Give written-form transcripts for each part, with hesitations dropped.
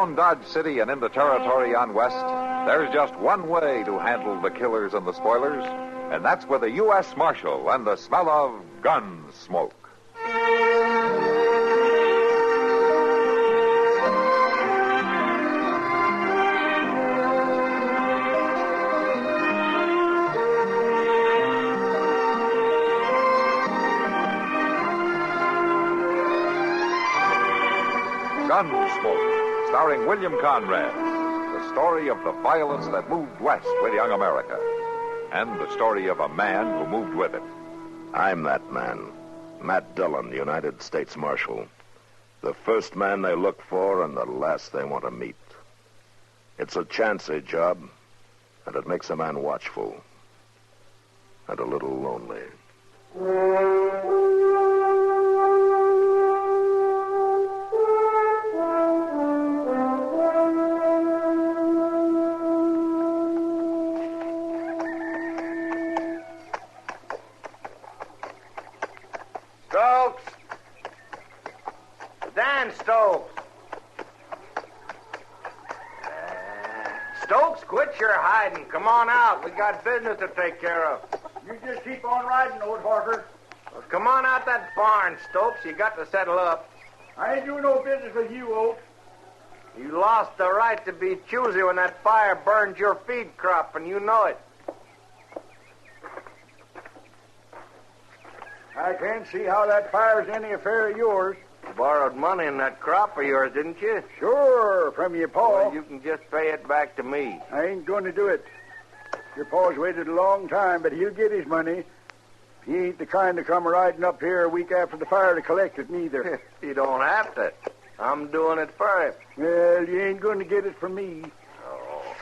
Around Dodge City and into territory on west, there's just one way to handle the killers and the spoilers, and that's with a U.S. Marshal and the smell of gun smoke. Gunsmoke, starring William Conrad, the story of the violence that moved west with young America, and the story of a man who moved with it. I'm that man, Matt Dillon, United States Marshal. The first man they look for and the last they want to meet. It's a chancy job, and it makes a man watchful and a little lonely. Stokes! Dan Stokes! Stokes, quit your hiding. Come on out. We got business to take care of. You just keep on riding, old horser. Well, come on out that barn, Stokes. You got to settle up. I ain't doing no business with you, Oak. You lost the right to be choosy when that fire burned your feed crop, and you know it. I can't see how that fire's any affair of yours. You borrowed money in that crop of yours, didn't you? Sure, from your paw. Well, you can just pay it back to me. I ain't going to do it. Your paw's waited a long time, but he'll get his money. He ain't the kind to come riding up here a week after the fire to collect it, neither. You don't have to. I'm doing it for him. Well, you ain't going to get it from me. Oh.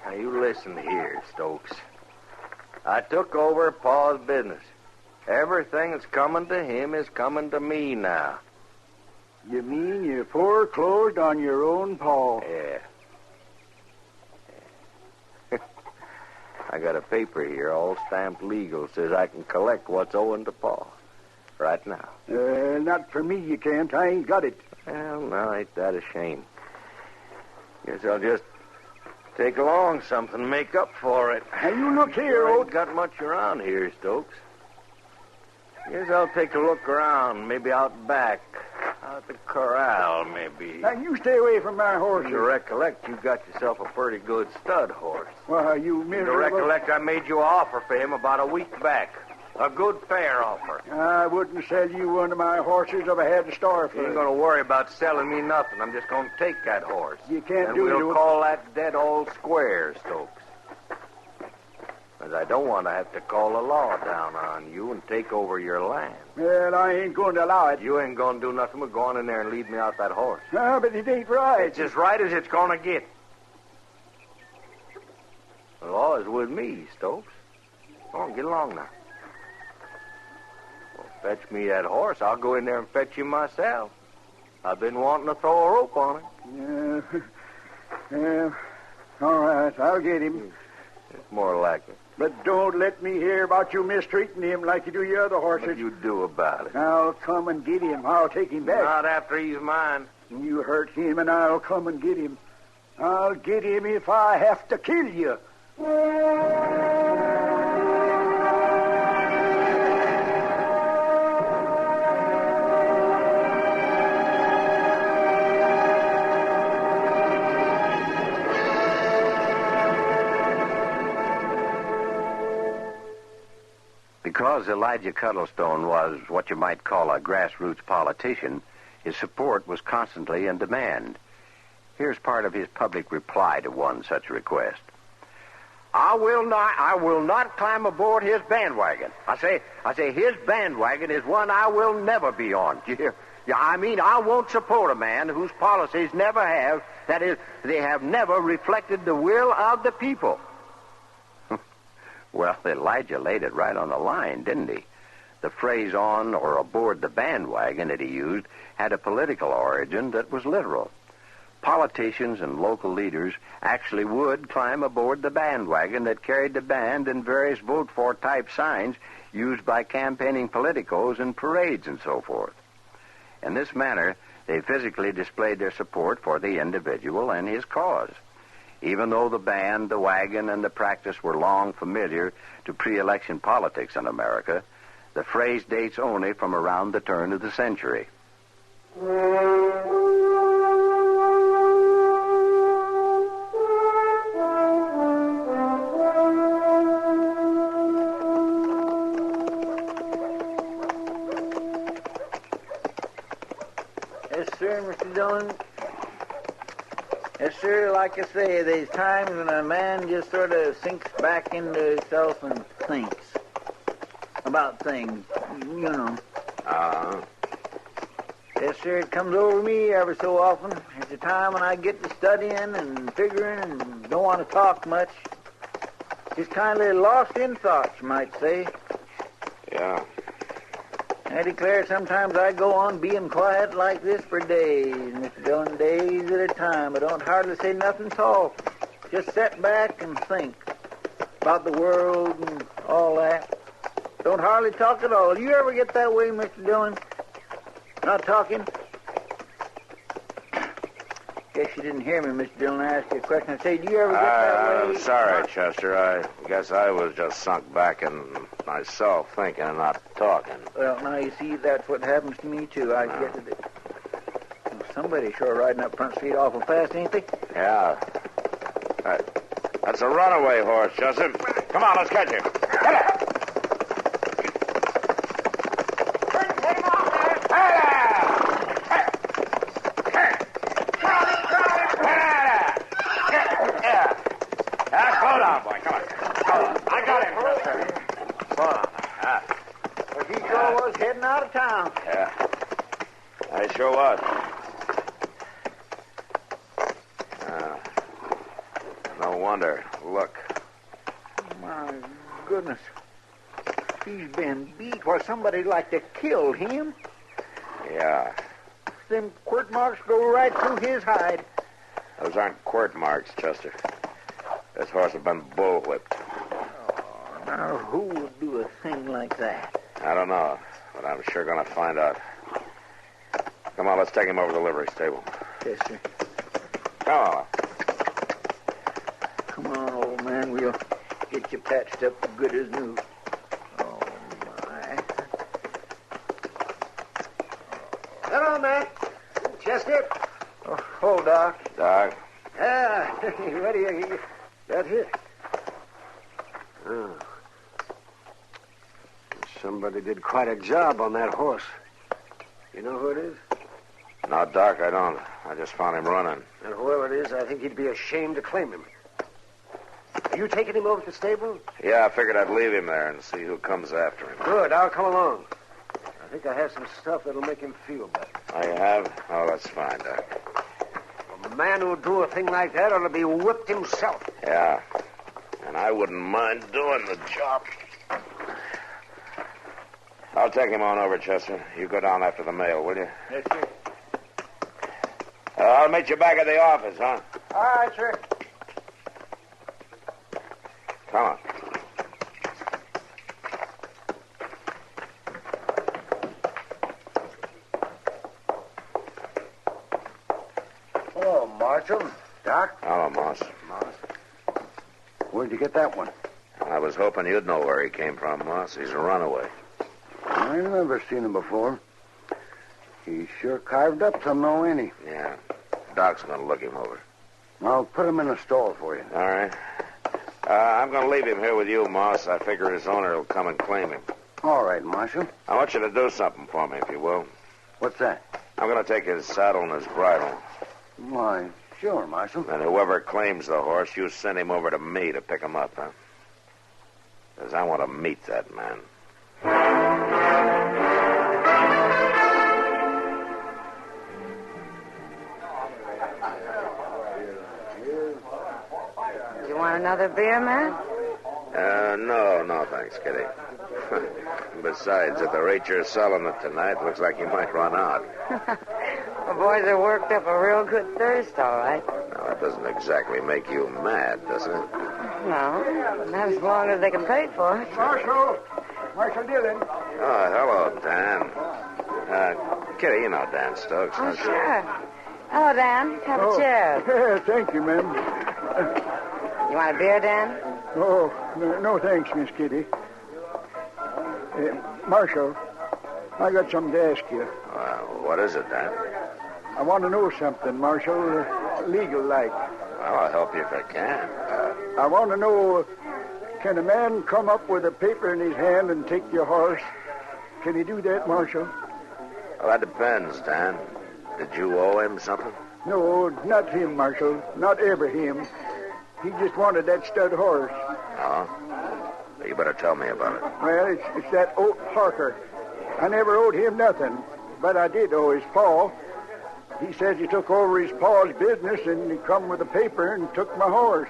Now, you listen here, Stokes. I took over Pa's business. Everything that's coming to him is coming to me now. You mean you foreclosed on your own paw? Yeah. I got a paper here, all stamped legal, says I can collect what's owing to Pa. Right now. Not for me, you can't. I ain't got it. Well, now, ain't that a shame. Guess I'll just take along something to make up for it. Now, you look here, I Oak. ain't got much around here, Stokes. Guess I'll take a look around, maybe out back. Out the corral, maybe. Now, you stay away from my horse. You recollect you got yourself a pretty good stud horse. Well, you You miserable... recollect I made you an offer for him about a week back. A good, fair offer. I wouldn't sell you one of my horses if I had to starve for You ain't it. going to worry about selling me nothing. I'm just going to take that horse. You can't and do it. we'll call that dead all square, Stokes. Because I don't want to have to call the law down on you and take over your land. Well, I ain't going to allow it. You ain't going to do nothing but go on in there and lead me out that horse. Ah, but it ain't right. It's as right as it's going to get. The law is with me, Stokes. Come on, get along now. Well, fetch me that horse. I'll go in there and fetch him myself. I've been wanting to throw a rope on it. Yeah. All right, I'll get him. It's more like it. But don't let me hear about you mistreating him like you do your other horses. What you do about it? I'll come and get him. I'll take him back. Not after he's mine. You hurt him, and I'll come and get him. I'll get him if I have to kill you. Because Elijah Cuddlestone was what you might call a grassroots politician, his support was constantly in demand. Here's part of his public reply to one such request. I will not climb aboard his bandwagon. I say his bandwagon is one I will never be on. I won't support a man whose policies never have, that is, they have never reflected the will of the people. Well, Elijah laid it right on the line, didn't he? The phrase on or aboard the bandwagon that he used had a political origin that was literal. Politicians and local leaders actually would climb aboard the bandwagon that carried the band and various vote-for type signs used by campaigning politicos in parades and so forth. In this manner, they physically displayed their support for the individual and his cause. Even though the band, the wagon, and the practice were long familiar to pre-election politics in America, the phrase dates only from around the turn of the century. Yes, sir, Mr. Dillon. Yes, sir, like I say, there's times when a man just sort of sinks back into himself and thinks about things, you know. Yes, sir, it comes over me every so often. It's a time when I get to studying and figuring and don't want to talk much. Just kind of lost in thoughts, you might say. Yeah. I declare sometimes I go on being quiet like this for days, Mr. Dillon, days at a time. I don't hardly say nothing at all. Just sit back and think about the world and all that. Don't hardly talk at all. You ever get that way, Mr. Dillon? Not talking? Guess you didn't hear me, Mr. Dillon. I asked you a question. I say, do you ever get that way? I'm sorry, Chester. I guess I was just sunk back in myself, thinking and not talking. Well, now you see, that's what happens to me, too. I get it. Well, somebody's sure riding up Front Street awful fast, ain't they? Yeah. That's a runaway horse, Chester. Come on, let's catch him. Get it! Heading out of town. Yeah. I sure was. No wonder. Look. My goodness. He's been beat. Well, somebody like to kill him. Yeah. Them quirt marks go right through his hide. Those aren't quirt marks, Chester. This horse has been bullwhipped. Oh, now who would do a thing like that? I don't know, but I'm sure going to find out. Come on, let's take him over to the livery stable. Yes, sir. Come on. Come on, old man. We'll get you patched up good as new. Oh, my. Hello, man. Chester? Oh, Doc. Doc? Ah, what do you got here? Oh. Somebody did quite a job on that horse. You know who it is? No, Doc, I don't. I just found him running. And whoever it is, I think he'd be ashamed to claim him. Are you taking him over to the stable? Yeah, I figured I'd leave him there and see who comes after him. Good, I'll come along. I think I have some stuff that'll make him feel better. Oh, you have? Oh, that's fine, Doc. A man who'd do a thing like that ought to be whipped himself. Yeah. And I wouldn't mind doing the job. I'll take him on over, Chester. You go down after the mail, will you? Yes, sir. I'll meet you back at the office, huh? All right, sir. Come on. Hello, Marshal. Doc? Hello, Moss. Where'd you get that one? I was hoping you'd know where he came from, Moss. He's a runaway. I never seen him before. He's sure carved up somehow, ain't he? Yeah. Doc's going to look him over. I'll put him in the stall for you. All right. I'm going to leave him here with you, Moss. I figure his owner will come and claim him. All right, Marshal. I want you to do something for me, if you will. What's that? I'm going to take his saddle and his bridle. Why, sure, Marshal. And whoever claims the horse, you send him over to me to pick him up, huh? Because I want to meet that man. Do you want another beer, man? No, thanks, Kitty. Besides, at the rate you're selling it tonight, looks like you might run out. The boys are worked up a real good thirst, all right. Now, that doesn't exactly make you mad, does it? No, not as long as they can pay for it. Marshal Dillon. Oh, hello, Dan. Kitty, you know Dan Stokes. Oh, sure. Hello, Dan. Have a chair. Yeah, thank you, ma'am. You want a beer, Dan? Oh, no thanks, Miss Kitty. Marshal, I got something to ask you. What is it, Dan? I want to know something, Marshal, legal-like. Well, I'll help you if I can. I want to know, can a man come up with a paper in his hand and take your horse? Can he do that, Marshal? Well, that depends, Dan. Did you owe him something? No, not him, Marshal. Not ever him. He just wanted that stud horse. Oh? You better tell me about it. Well, it's that Oat Harker. I never owed him nothing, but I did owe his paw. He says he took over his paw's business and he come with a paper and took my horse.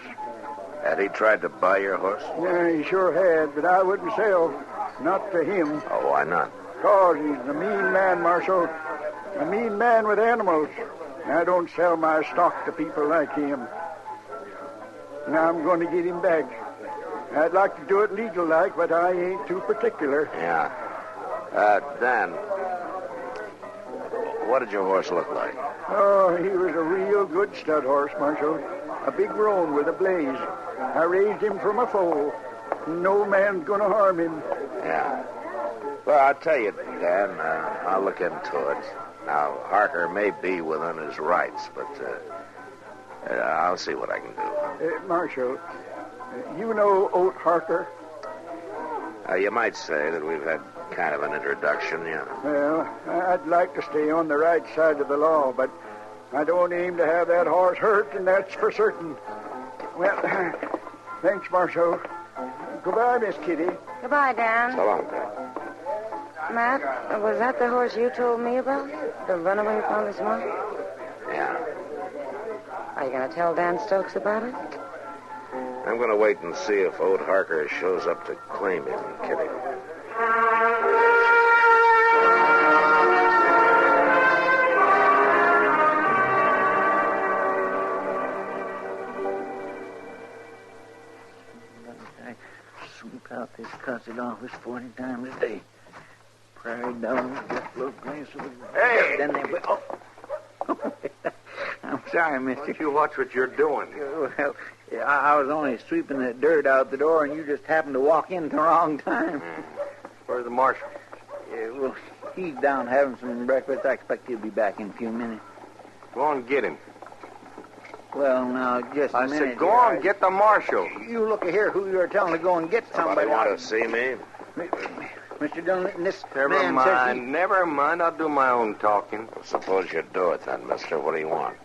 Had he tried to buy your horse? Yeah, he sure had, but I wouldn't sell. Not to him. Oh, why not? 'Cause he's a mean man, Marshal. A mean man with animals. I don't sell my stock to people like him. Now I'm going to get him back. I'd like to do it legal-like, but I ain't too particular. Yeah. Dan, what did your horse look like? Oh, he was a real good stud horse, Marshal. A big roan with a blaze. I raised him from a foal. No man's going to harm him. Yeah. Well, I'll tell you, Dan, I'll look into it. Now, Harker may be within his rights, but I'll see what I can do. Marshal, you know Oat Harker? You might say that we've had kind of an introduction, yeah. Well, I'd like to stay on the right side of the law, but I don't aim to have that horse hurt, and that's for certain. Well, thanks, Marshal. Goodbye, Miss Kitty. Goodbye, Dan. So long, Dan. Matt, was that the horse you told me about? The runaway from this morning? Yeah. Are you going to tell Dan Stokes about it? I'm going to wait and see if Oat Harker shows up to claim him, Kitty. I sweep out this cussed office 40 times a day. Prairie dogs, just little place of the... Hey! Then they... Oh! I'm sorry, mister. Why don't you watch what you're doing? Well, I was only sweeping the dirt out the door, and you just happened to walk in at the wrong time. Where's the marshal? Well, he's down having some breakfast. I expect he'll be back in a few minutes. Go on, get him. Well, now, just a I minute. said, go on, get the marshal. You look here who you're telling to go and get somebody. Somebody want to see me? Mr. Dillon, this Never man mind, says never mind. I'll do my own talking. Well, suppose you do it then, mister. What do you want?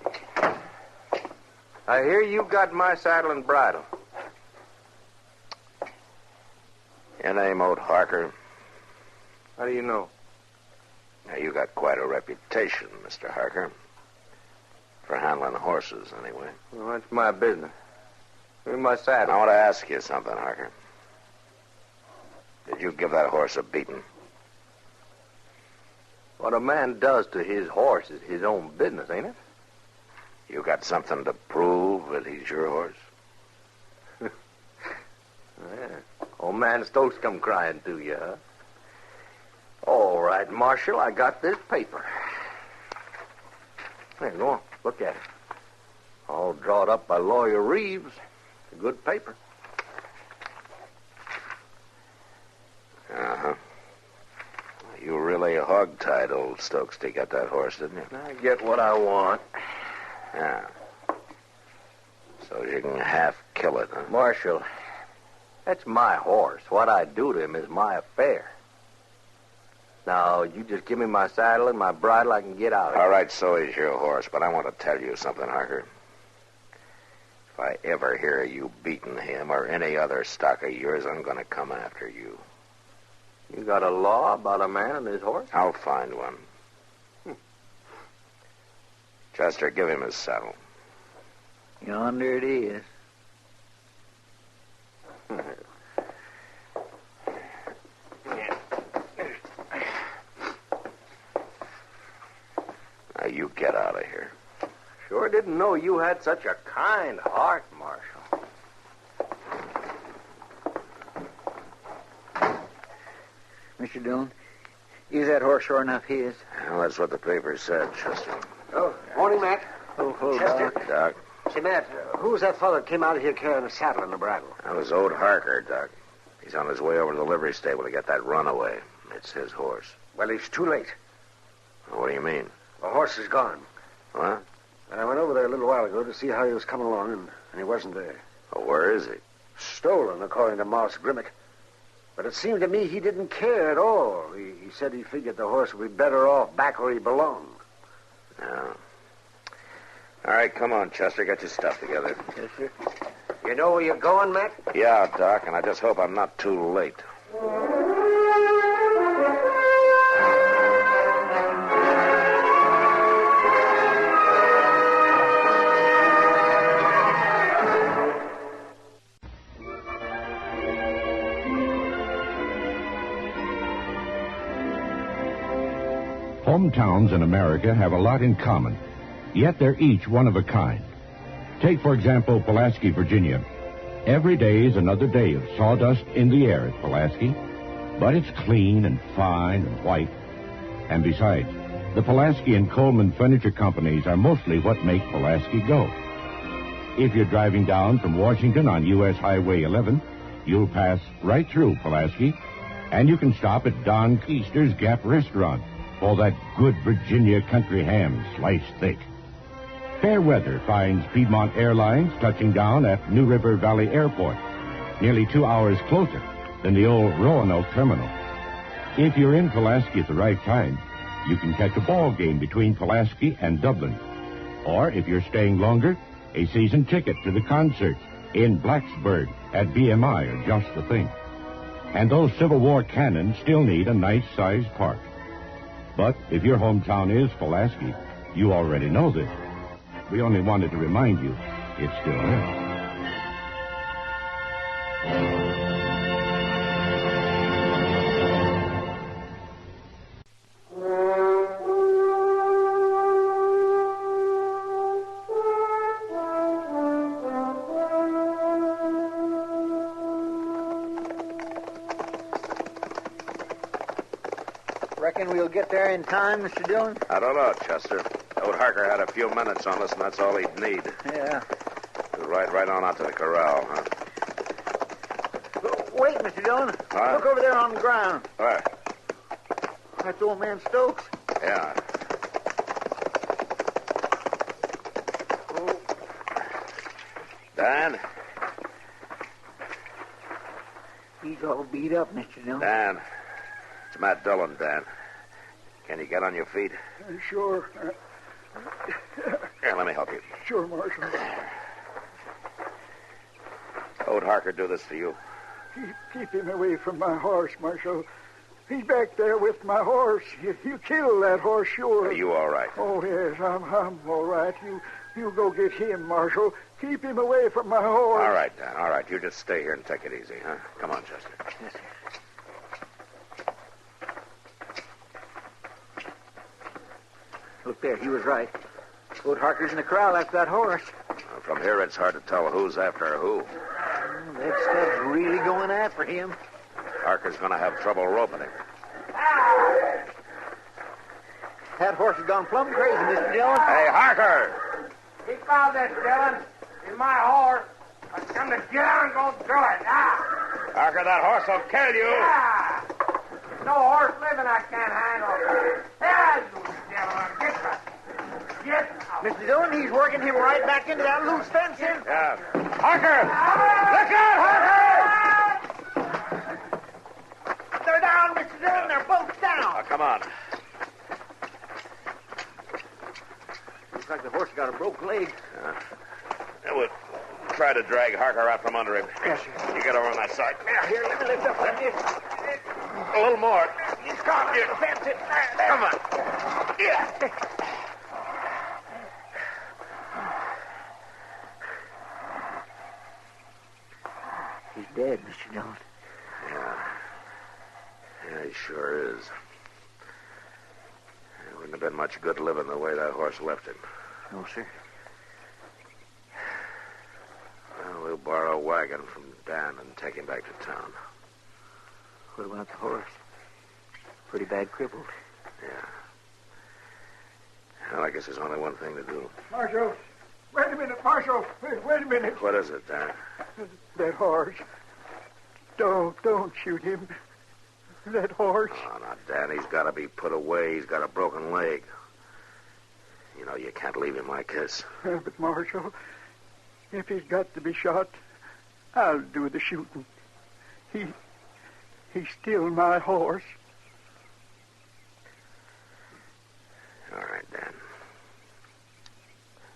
I hear you got my saddle and bridle. Your name, Oat Harker? How do you know? Now, you got quite a reputation, Mr. Harker. For handling horses, anyway. Well, that's my business. Give me my saddle. I want to ask you something, Harker. Did you give that horse a beating? What a man does to his horse is his own business, ain't it? You got something to prove that he's your horse? Yeah. Old man Stokes come crying to you, huh? All right, Marshal, I got this paper. Here, go on. Look at it. All drawn up by Lawyer Reeves. It's a good paper. Uh-huh. You really hog-tied old Stokes to get that horse, didn't you? I get what I want. Yeah. So you can half kill it, huh? Marshal, that's my horse. What I do to him is my affair. Now, you just give me my saddle and my bridle, I can get out of here. All right, so is your horse, but I want to tell you something, Harker. If I ever hear you beating him or any other stock of yours, I'm going to come after you. You got a law about a man and his horse? I'll find one. Chester, give him his saddle. Yonder it is. Now, you get out of here. Sure didn't know you had such a kind heart, Marshal. Mr. Dillon, Is that horse sure enough his? Well, that's what the paper said, Chester. Oh, morning, Matt. Oh, hello, Chester. Doc. Doc, Say, Matt, who was that fellow that came out of here carrying a saddle and a bridle? that was Ode Harker, Doc. He's on his way over to the livery stable to get that runaway. It's his horse. Well, he's too late. What do you mean? The horse is gone. What? And I went over there a little while ago to see how he was coming along, and he wasn't there. Well, where is he? Stolen, according to Moss Grimmick. But it seemed to me he didn't care at all. He said he figured the horse would be better off back where he belonged. Yeah. All right, come on, Chester. Get your stuff together. Yes, sir. You know where you're going, Matt? Yeah, Doc, and I just hope I'm not too late. Hometowns in America have a lot in common, yet they're each one of a kind. Take, for example, Pulaski, Virginia. Every day is another day of sawdust in the air at Pulaski, but it's clean and fine and white. And besides, the Pulaski and Coleman Furniture Companies are mostly what make Pulaski go. If you're driving down from Washington on U.S. Highway 11, you'll pass right through Pulaski, and you can stop at Don Keister's Gap Restaurant for that good Virginia country ham sliced thick. Fair weather finds Piedmont Airlines touching down at New River Valley Airport, nearly 2 hours closer than the old Roanoke terminal. If you're in Pulaski at the right time, you can catch a ball game between Pulaski and Dublin. Or if you're staying longer, a season ticket to the concert in Blacksburg at BMI are just the thing. And those Civil War cannons still need a nice-sized park. But if your hometown is Pulaski, you already know this. We only wanted to remind you it's still there. Reckon we'll get there in time, Mr. Dillon? I don't know, Chester. Old Harker had a few minutes on us, and that's all he'd need. Yeah. We'll ride right on out to the corral, huh? Wait, Mr. Dillon. Huh? Look over there on the ground. Where? That's old man Stokes. Yeah. Oh. Dan? He's all beat up, Mr. Dillon. Dan. It's Matt Dillon, Dan. Can you get on your feet? Sure. Here, let me help you. Sure, Marshal. Ode Harker do this for you? Keep him away from my horse, Marshal. He's back there with my horse. You killed that horse, sure. Are you all right? Oh, yes, I'm all right. You go get him, Marshal. Keep him away from my horse. All right, Dan. All right. You just stay here and take it easy, huh? Come on, Chester. Yes, sir. Look there, he was right. Old Harker's in the corral after that horse. From here, it's hard to tell who's after who. That stud's really going after him. Harker's going to have trouble roping him. That horse has gone plumb crazy, Mr. Dillon. Hey, Harker! Keep out this, Dillon. It's my horse. I come to get out and go through it. Harker, that horse will kill you. Yeah. There's no horse living I can't handle. Yeah, you devil. Get back. Get out. Mr. Dillon, he's working him right back into that loose fencing. Yeah. Harker! Look out, Harker! They're down, Mr. Dillon. They're both down. Oh, come on. Looks like the horse got a broke leg. We'll try to drag Harker out from under him. Yes, sir. You get over on that side. Here, let me lift up on this. A little more. He's caught the fencing. Come on. Yeah. He's dead, Mr. Dillon. Yeah, he sure is. It wouldn't have been much good living the way that horse left him. No, sir. Well, we'll borrow a wagon from Dan and take him back to town. What about the horse? pretty bad crippled. Yeah. Well, I guess there's only one thing to do. Marshal, wait a minute, Marshal. Wait a minute. What is it, Dan? That horse. Don't shoot him. That horse. Oh, now, Dan, he's got to be put away. He's got a broken leg. You know, you can't leave him like this. But, Marshal, if he's got to be shot, I'll do the shooting. He's still my horse. All right, Dan.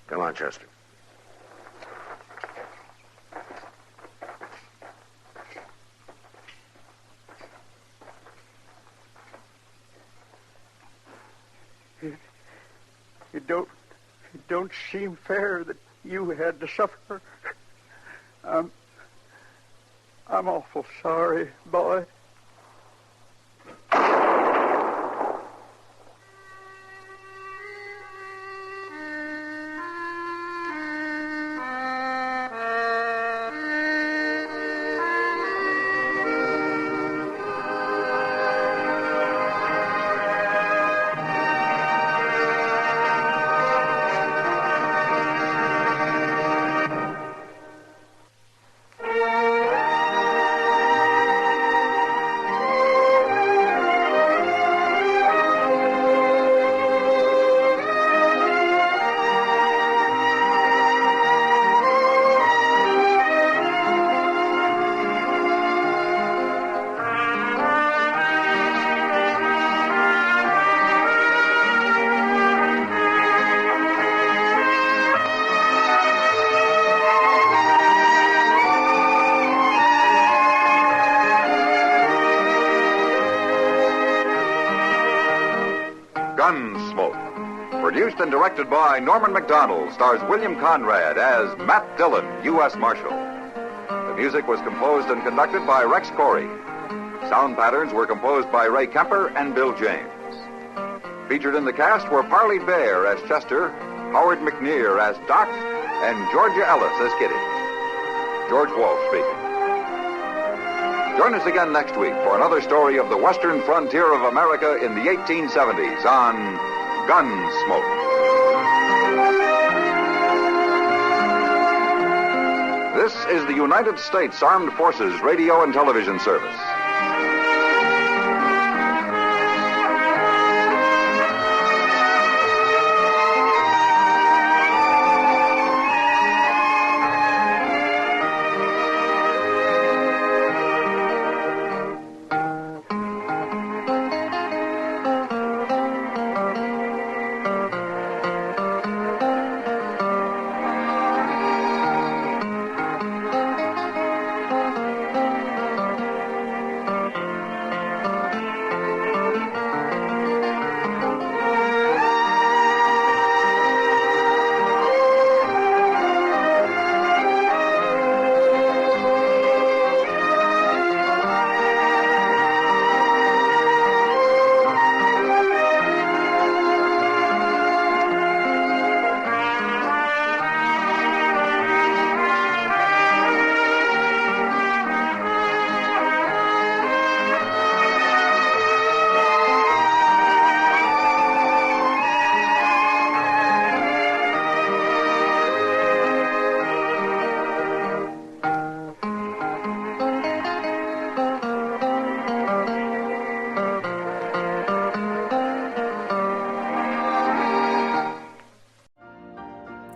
Come on, Chester. It don't seem fair that you had to suffer. I'm awful sorry, boy. Gunsmoke. Produced and directed by Norman Macdonald, stars William Conrad as Matt Dillon, U.S. Marshal. The music was composed and conducted by Rex Corey. Sound patterns were composed by Ray Kemper and Bill James. Featured in the cast were Parley Bear as Chester, Howard McNear as Doc, and Georgia Ellis as Kitty. George Walsh speaking. Join us again next week for another story of the western frontier of America in the 1870s on Gunsmoke. This is the United States Armed Forces Radio and Television Service.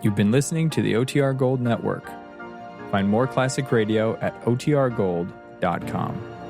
You've been listening to the OTR Gold Network. Find more classic radio at otrgold.com.